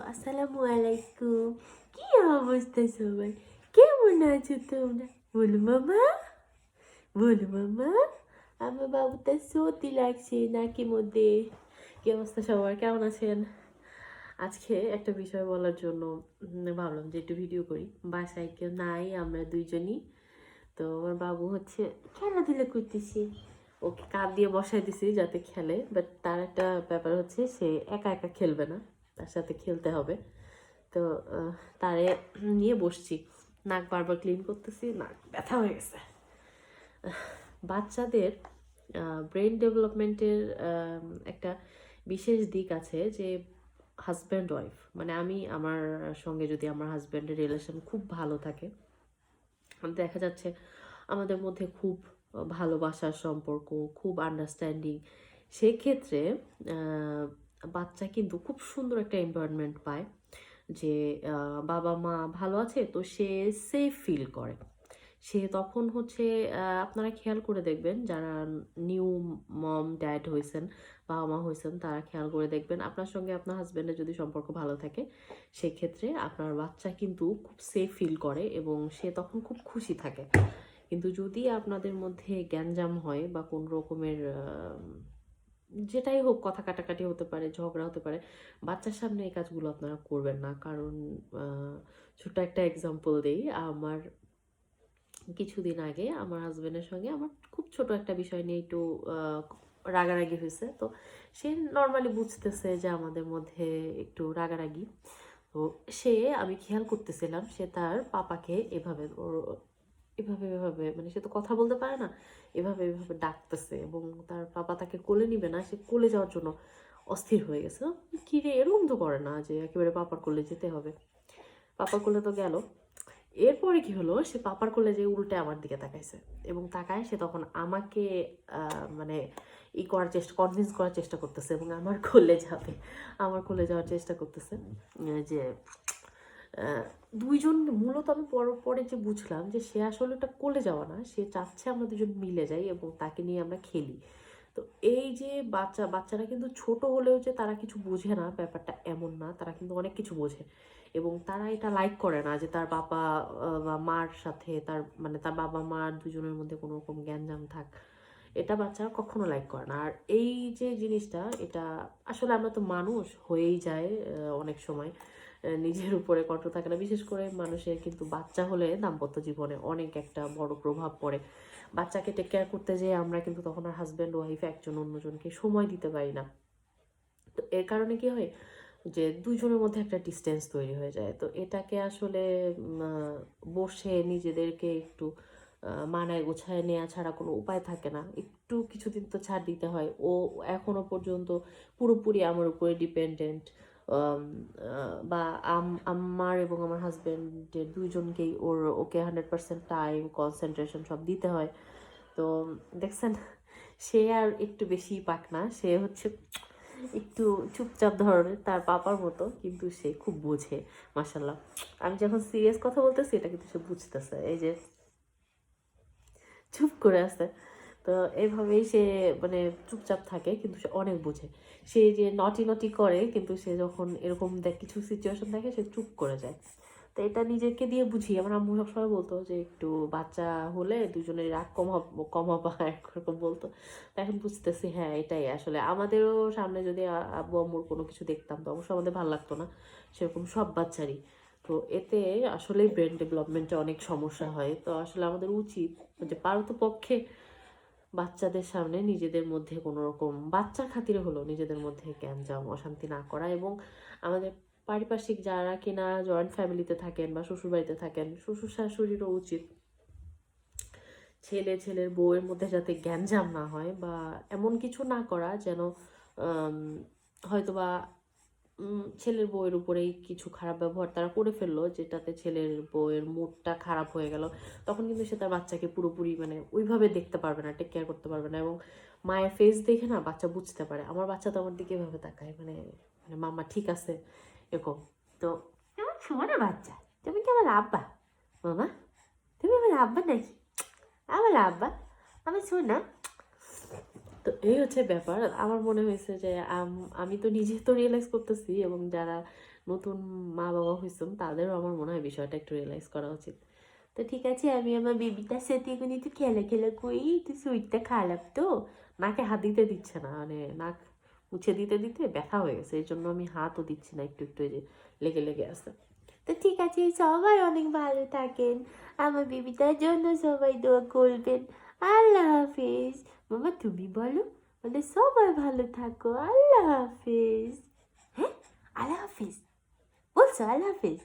আসসালামু আলাইকুম। কি অবস্থা সবার? কেমন আছো তোমরা? বলো মামা, বলো মামা। আমার বাবুটা সত্যি লাগছে নাকের মধ্যে। কি অবস্থা সবার? কেমন আছেন? আজকে একটা বিষয় বলার জন্য ভাবলাম যে একটু ভিডিও করি। বাসায় কেউ নাই, আমরা দুইজনই। তো আমার বাবু হচ্ছে খেলাধুলা করতেছে। ওকে কাঁধ দিয়ে বসাই দিছি যাতে খেলে, বাট তার একটা ব্যাপার হচ্ছে সে একা একা খেলবে না, তার সাথে খেলতে হবে। তো আহ, তারে নিয়ে বসছি, নাক বারবার ক্লিন করতেছি, নাক ব্যথা হয়ে গেছে। বাচ্চাদের ব্রেন ডেভেলপমেন্টের একটা বিশেষ দিক আছে যে হাজব্যান্ড ওয়াইফ, মানে আমি আমার সঙ্গে যদি আমার হাজব্যান্ডের রিলেশন খুব ভালো থাকে, দেখা যাচ্ছে আমাদের মধ্যে খুব ভালোবাসার সম্পর্ক, খুব আন্ডারস্ট্যান্ডিং, সেক্ষেত্রে বাচ্চা কিন্তু খুব সুন্দর একটা এনভায়রনমেন্ট পায়। যে বাবা মা ভালো আছে তো সে সেফ ফিল করে। সে তখন হচ্ছে আপনারা খেয়াল করে দেখবেন যারা নিউ মম ড্যাড হয়েছেন, বাবা মা হয়েছেন, তারা খেয়াল করে দেখবেন আপনার সঙ্গে আপনার হাজব্যান্ডের যদি সম্পর্ক ভালো থাকে, সেক্ষেত্রে আপনার বাচ্চা কিন্তু খুব সেফ ফিল করে এবং সে তখন খুব খুশি থাকে। কিন্তু যদি আপনাদের মধ্যে গ্যাঞ্জাম হয় বা কোন রকমের যেটাই হোক, কথা কাটাকাটি হতে পারে, ঝগড়া হতে পারে, বাচ্চার সামনে এই কাজগুলো আপনারা করবেন না। কারণ ছোট্ট একটা এক্সাম্পল দেই। আমার কিছুদিন আগে আমার হাজবেন্ডের সঙ্গে আমার খুব ছোট একটা বিষয় নিয়ে একটু রাগারাগি হয়েছে। তো সে নর্মালি বুঝতেছে যে আমাদের মধ্যে একটু রাগারাগি। তো আমি খেয়াল করতেছিলাম সে তার পাপাকে এভাবে এভাবে এভাবে, মানে সে তো কথা বলতে পারে না, এভাবে এভাবে ডাকতেছে এবং তার পাপা তাকে কোলে নিবে না, সে কোলে যাওয়ার জন্য অস্থির হয়ে গেছে। কি রে, এরকম তো করে না যে একেবারে পাপার কোলে যেতে হবে। পাপার কোলে তো গেল। এরপরে কি হলো, সে পাপার কোলে যে উল্টে আমার দিকে তাকাইছে এবং তাকায় সে তখন আমাকে মানে করার চেষ্টা, কনভিন্স করার চেষ্টা করতেছে এবং আমার কোলে যাবে, আমার কোলে যাওয়ার চেষ্টা করতেছে। যে দুইজন মূলত, আমি পরে যে বুঝলাম যে সে আসলে ওটা কোলে যাওয়া না, সে চাচ্ছে আমরা দুজন মিলে যাই এবং তাকে নিয়ে আমরা খেলি। তো এই যে বাচ্চারা কিন্তু ছোট হলেও যে তারা কিছু বোঝে না ব্যাপারটা এমন না, তারা কিন্তু অনেক কিছু বোঝে এবং তারা এটা লাইক করে না যে তার বাবা বা মার সাথে তার, মানে তার বাবা মার দুজনের মধ্যে কোনো রকম গ্যাঞ্জাম থাক, এটা বাচ্চারা কখনো লাইক করে না। আর এই যে জিনিসটা, এটা আসলে আমরা তো মানুষ হয়েই যায় অনেক সময় নিজের উপরে কন্ট্রোল থাকে না। বিশেষ করে মানুষের কিন্তু বাচ্চা হলে দাম্পত্য জীবনে অনেক একটা বড় প্রভাব পড়ে। বাচ্চাকে টেক কেয়ার করতে যেয়ে আমরা কিন্তু তখন আর হাজব্যান্ড ওয়াইফ একজন অন্যজনকে সময় দিতে পারি না। তো এর কারণে কি হয় যে দুইজনের মধ্যে একটা ডিস্টেন্স তৈরি হয়ে যায়। তো এটাকে আসলে বসে নিজেদেরকে একটু মানায় গুছায় নেওয়া ছাড়া কোনো উপায় থাকে না। একটু কিছুদিন তো ছাড় দিতে হয়। ও এখনো পর্যন্ত পুরোপুরি আমার উপরে ডিপেন্ডেন্ট। বা আমার এবং আমার হাজব্যান্ডের দুইজনকেই ওকে 100% টাইম, কনসেন্ট্রেশন সব দিতে হয়। তো দেখছেন, সে আর একটু বেশি পাক না, সে হচ্ছে একটু চুপচাপ ধরনের তার পাপার মতো, কিন্তু সে খুব বোঝে। মাশাল্লাহ, আমি যখন সিরিয়াস কথা বলতেছি এটা কিন্তু সে বুঝতেছে, এই যে চুপ করে আছে। তো এইভাবেই সে মানে চুপচাপ থাকে কিন্তু সে অনেক বোঝে। সে যে নটি নটি করে, কিন্তু সে যখন এরকম কিছু সিচুয়েশন দেখে সে চুপ করে যায়। তো এটা নিজেকে দিয়ে বুঝি। আমার আম্মু সবসময় বলতো যে একটু বাচ্চা হলে দুজনের রাগ কমাবা এরকম বলতো। তো এখন বুঝতেছি হ্যাঁ এটাই আসলে আমাদেরও সামনে যদি আব্বু আম্মুর কোনো কিছু দেখতাম তো অবশ্যই আমাদের ভালো লাগতো না, সেরকম সব বাচ্চারই। তো এতে আসলে ব্রেন ডেভেলপমেন্টে অনেক সমস্যা হয়। তো আসলে আমাদের উচিত যে পারতপক্ষে বাচ্চাদের সামনে নিজেদের মধ্যে কোনো রকম বাচ্চার খাতিরে হলেও নিজেদের মধ্যে গ্যাঞ্জাম অশান্তি না করা, এবং আমাদের পারিপার্শ্বিক যারা কিনা জয়েন্ট ফ্যামিলিতে থাকেন বা শ্বশুরবাড়িতে থাকেন, শ্বশুর শাশুড়িরও উচিত ছেলের বউয়ের মধ্যে যাতে গ্যাঞ্জাম না হয় বা এমন কিছু না করা যেন হয়তোবা ছেলের বউয়ের উপরেই কিছু খারাপ ব্যবহার তারা করে ফেললো, যেটাতে ছেলের বউয়ের মুডটা খারাপ হয়ে গেল। তখন কিন্তু সে তার বাচ্চাকে পুরোপুরি মানে ওইভাবে দেখতে পারবে না, টেক কেয়ার করতে পারবে না। এবং মায়ের ফেস দেখে না বাচ্চা বুঝতে পারে আমার বাচ্চা তো আমার দিকে এভাবে তাকায়, মানে মানে মাম্মা ঠিক আছে এরকম। তো যেমন সুমনের বাচ্চা, তুমি কি আমার আব্বা? মামা তুমি আমার আব্বা নাকি? আমার আব্বা, আমার শোনা। তো এই হচ্ছে ব্যাপার। আমার মনে হয়েছে যে আমি তো নিজে তো রিয়েলাইজ করতেছি এবং যারা নতুন মা বাবা হয়েছেন তাদেরও আমার মনে হয় বিষয়টা একটু রিয়েলাইজ করা উচিত। তো ঠিক আছে, আমি আমার বেবিটার সাথে এখন একটু খেলা করি, তো শরীরটা খারাপ তো, নাকে হাত দিতে দিচ্ছে না, মানে নাক মুছে দিতে দিতে ব্যথা হয়ে গেছে, এই জন্য আমি হাতও দিচ্ছি না, একটু একটু এই যে লেগে লেগে আসছে। তো ঠিক আছে, সবাই অনেক ভালো থাকেন, আমার বেবিটার জন্য সবাই দোয়া করবেন। আল্লাহ হাফিজ। মামা তুমি বলো, বলে সবাই ভালো থাকো, আল্লাহ হাফিজ। হ্যাঁ, আল্লাহ হাফিজ বলছো, আল্লাহ হাফিজ।